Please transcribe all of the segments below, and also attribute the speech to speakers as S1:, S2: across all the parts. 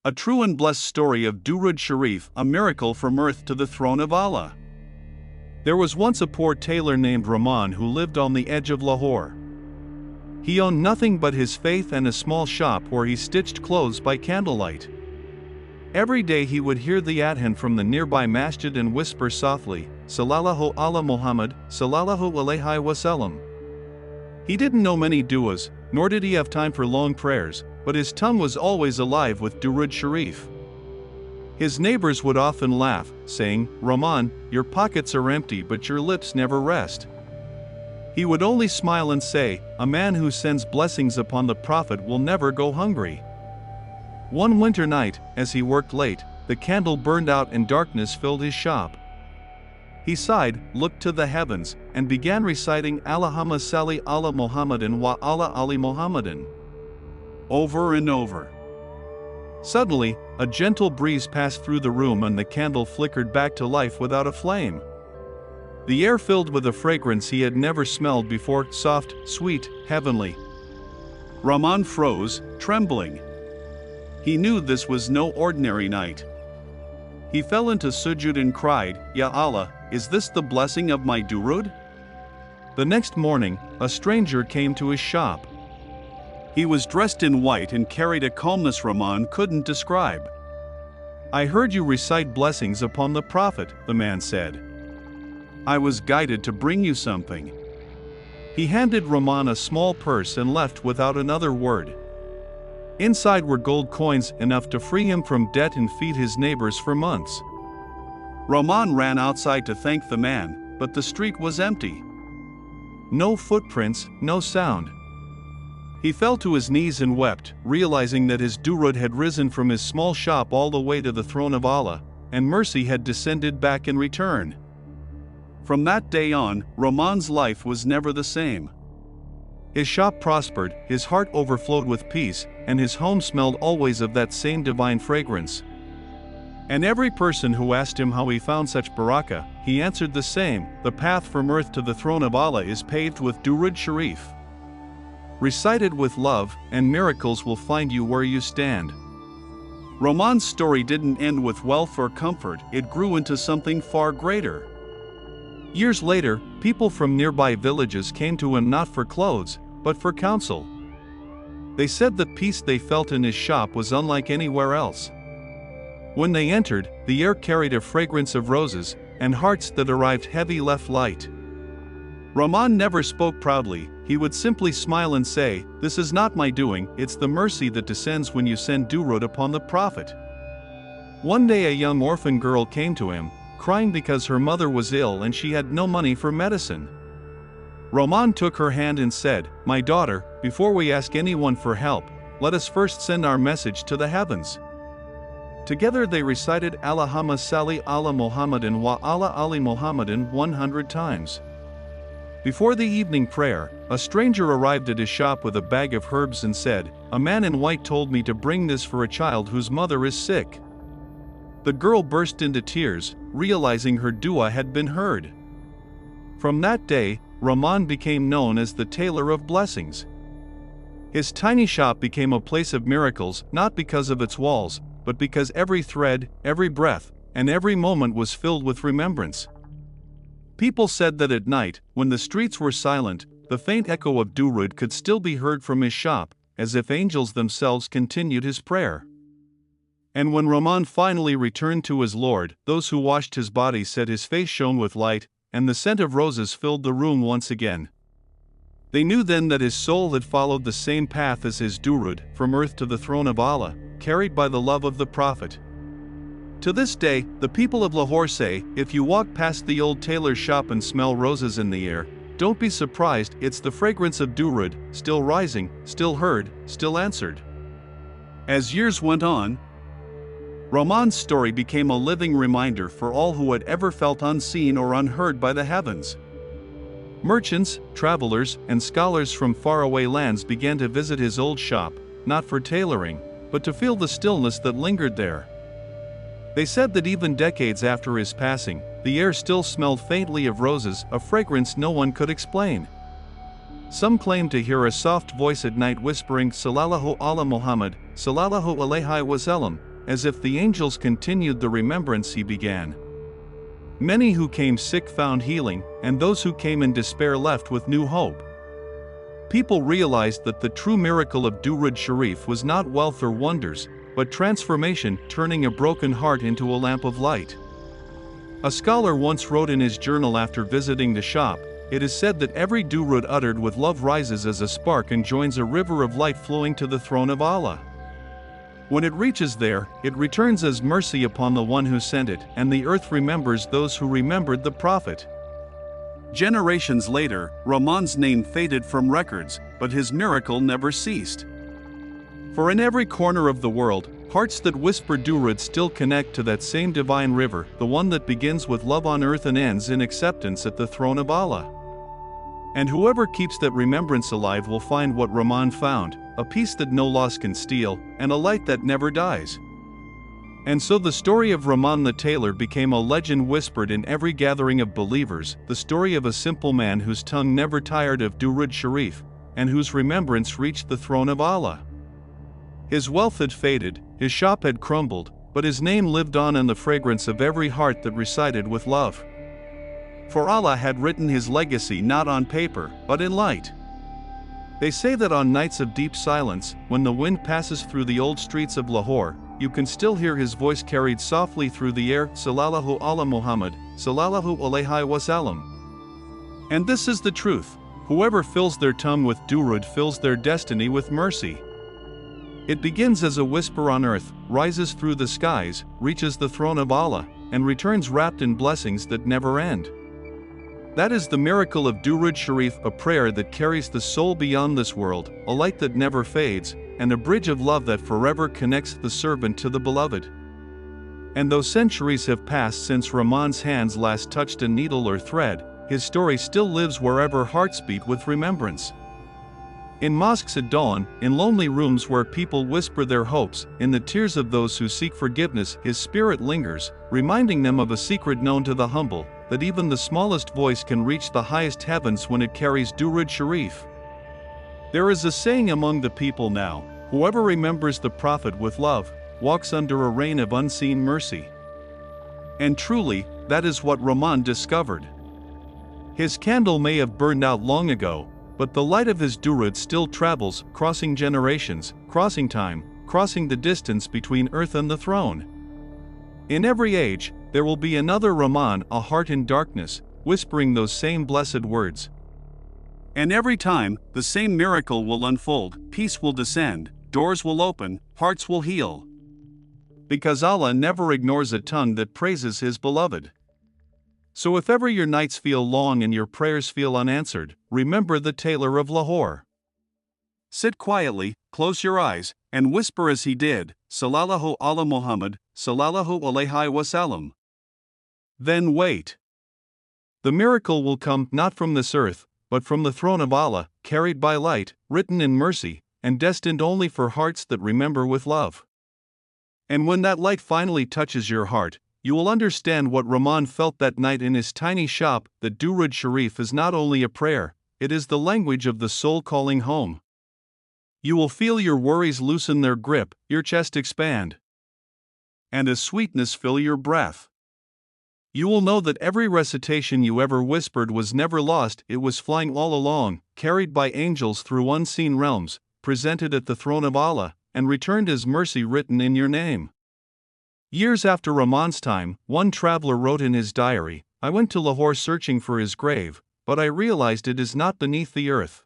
S1: A true and blessed story of Durood Shareef, a miracle from earth to the throne of Allah. There was once a poor tailor named Rahman who lived on the edge of Lahore. He owned nothing but his faith and a small shop where he stitched clothes by candlelight. Every day he would hear the adhan from the nearby masjid and whisper softly, Sallallahu, ala Muhammad, Sallallahu, alayhi, wasallam. He didn't know many du'as, nor did he have time for long prayers, but his tongue was always alive with Durood Shareef. His neighbors would often laugh, saying, Rahman, your pockets are empty but your lips never rest. He would only smile and say, a man who sends blessings upon the Prophet will never go hungry. One winter night, as he worked late, the candle burned out and darkness filled his shop. He sighed, looked to the heavens, and began reciting Allahumma salli ala Muhammadin wa alayhi Muhammadin over and over. Suddenly, a gentle breeze passed through the room and the candle flickered back to life without a flame. The air filled with a fragrance he had never smelled before, soft, sweet, heavenly. Rahman froze, trembling. He knew this was no ordinary night. He fell into sujud and cried, Ya Allah, is this the blessing of my Durood? The next morning, a stranger came to his shop. He was dressed in white and carried a calmness Rahman couldn't describe. I heard you recite blessings upon the Prophet, the man said. I was guided to bring you something. He handed Rahman a small purse and left without another word. Inside were gold coins enough to free him from debt and feed his neighbors for months. Rahman ran outside to thank the man, but the street was empty. No footprints, no sound. He fell to his knees and wept, realizing that his Durood had risen from his small shop all the way to the throne of Allah, and mercy had descended back in return. From that day on, Rahman's life was never the same. His shop prospered, his heart overflowed with peace, and his home smelled always of that same divine fragrance. And every person who asked him how he found such barakah, he answered the same, the path from earth to the throne of Allah is paved with Durood Shareef. Recited with love, and miracles will find you where you stand. Rahman's story didn't end with wealth or comfort, it grew into something far greater. Years later, people from nearby villages came to him not for clothes, but for counsel. They said the peace they felt in his shop was unlike anywhere else. When they entered, the air carried a fragrance of roses, and hearts that arrived heavy left light. Rahman never spoke proudly, he would simply smile and say, this is not my doing, it's the mercy that descends when you send Durood upon the Prophet. One day a young orphan girl came to him, crying because her mother was ill and she had no money for medicine. Rahman took her hand and said, my daughter, before we ask anyone for help, let us first send our message to the heavens. Together they recited Allahumma salli ala Muhammadin wa alayhi Muhammadin 100 times. Before the evening prayer, a stranger arrived at his shop with a bag of herbs and said, a man in white told me to bring this for a child whose mother is sick. The girl burst into tears, realizing her dua had been heard. From that day, Rahman became known as the tailor of blessings. His tiny shop became a place of miracles, not because of its walls, but because every thread, every breath, and every moment was filled with remembrance. People said that at night, when the streets were silent, the faint echo of Durood could still be heard from his shop, as if angels themselves continued his prayer. And when Rahman finally returned to his Lord, those who washed his body said his face shone with light, and the scent of roses filled the room once again. They knew then that his soul had followed the same path as his Durood, from earth to the throne of Allah, carried by the love of the Prophet. To this day, the people of Lahore say, if you walk past the old tailor's shop and smell roses in the air, don't be surprised, it's the fragrance of Durood, still rising, still heard, still answered. As years went on, Rahman's story became a living reminder for all who had ever felt unseen or unheard by the heavens. Merchants, travelers, and scholars from faraway lands began to visit his old shop, not for tailoring, but to feel the stillness that lingered there. They said that even decades after his passing, the air still smelled faintly of roses, a fragrance no one could explain. Some claimed to hear a soft voice at night whispering Sallallahu ala Muhammad, Sallallahu alayhi wasallam, as if the angels continued the remembrance he began. Many who came sick found healing, and those who came in despair left with new hope. People realized that the true miracle of Durood Shareef was not wealth or wonders, but transformation, turning a broken heart into a lamp of light. A scholar once wrote in his journal after visiting the shop, "It is said that every Durood uttered with love rises as a spark and joins a river of light flowing to the throne of Allah. When it reaches there, it returns as mercy upon the one who sent it, and the earth remembers those who remembered the Prophet." Generations later, Rahman's name faded from records, but his miracle never ceased. For in every corner of the world, hearts that whisper Durood still connect to that same divine river, the one that begins with love on earth and ends in acceptance at the throne of Allah. And whoever keeps that remembrance alive will find what Rahman found, a peace that no loss can steal, and a light that never dies. And so the story of Rahman the tailor became a legend whispered in every gathering of believers, the story of a simple man whose tongue never tired of Durood Shareef, and whose remembrance reached the throne of Allah. His wealth had faded, his shop had crumbled, but his name lived on in the fragrance of every heart that recited with love. For Allah had written his legacy not on paper, but in light. They say that on nights of deep silence, when the wind passes through the old streets of Lahore, you can still hear his voice carried softly through the air, Sallallahu ala Muhammad, Sallallahu alayhi wasallam. And this is the truth: whoever fills their tongue with Durood fills their destiny with mercy. It begins as a whisper on earth, rises through the skies, reaches the throne of Allah, and returns wrapped in blessings that never end. That is the miracle of Durood Shareef, a prayer that carries the soul beyond this world, a light that never fades, and a bridge of love that forever connects the servant to the beloved. And though centuries have passed since Rahman's hands last touched a needle or thread, his story still lives wherever hearts beat with remembrance. In mosques at dawn, in lonely rooms where people whisper their hopes, in the tears of those who seek forgiveness, his spirit lingers, reminding them of a secret known to the humble, that even the smallest voice can reach the highest heavens when it carries Durood Shareef. There is a saying among the people now: whoever remembers the Prophet with love, walks under a rain of unseen mercy. And truly, that is what Rahman discovered. His candle may have burned out long ago, but the light of his Durood still travels, crossing generations, crossing time, crossing the distance between earth and the throne. In every age, there will be another Rahman, a heart in darkness, whispering those same blessed words. And every time, the same miracle will unfold, peace will descend, doors will open, hearts will heal. Because Allah never ignores a tongue that praises His beloved. So if ever your nights feel long and your prayers feel unanswered, remember the tailor of Lahore. Sit quietly, close your eyes, and whisper as he did, Sallallahu ala Muhammad, Sallallahu alayhi wasallam. Then wait. The miracle will come not from this earth, but from the throne of Allah, carried by light, written in mercy, and destined only for hearts that remember with love. And when that light finally touches your heart, you will understand what Rahman felt that night in his tiny shop, that Durood Shareef is not only a prayer, it is the language of the soul calling home. You will feel your worries loosen their grip, your chest expand, and a sweetness fill your breath. You will know that every recitation you ever whispered was never lost, it was flying all along, carried by angels through unseen realms, presented at the throne of Allah, and returned as mercy written in your name. Years after Rahman's time, one traveler wrote in his diary, "I went to Lahore searching for his grave, but I realized it is not beneath the earth.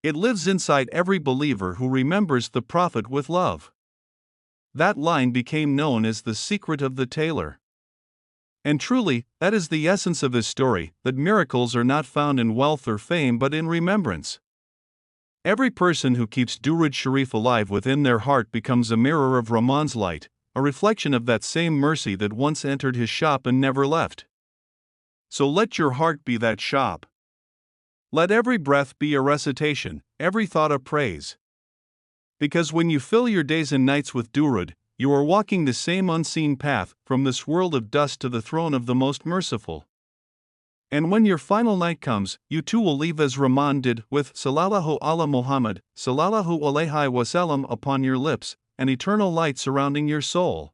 S1: It lives inside every believer who remembers the Prophet with love." That line became known as the secret of the tailor. And truly, that is the essence of his story, that miracles are not found in wealth or fame but in remembrance. Every person who keeps Durood Shareef alive within their heart becomes a mirror of Rahman's light, a reflection of that same mercy that once entered his shop and never left. So let your heart be that shop. Let every breath be a recitation, every thought a praise. Because when you fill your days and nights with Durood, you are walking the same unseen path, from this world of dust to the throne of the Most Merciful. And when your final night comes, you too will leave as Rahman did, with Sallallahu ala Muhammad, Sallallahu alayhi wasallam upon your lips, an eternal light surrounding your soul.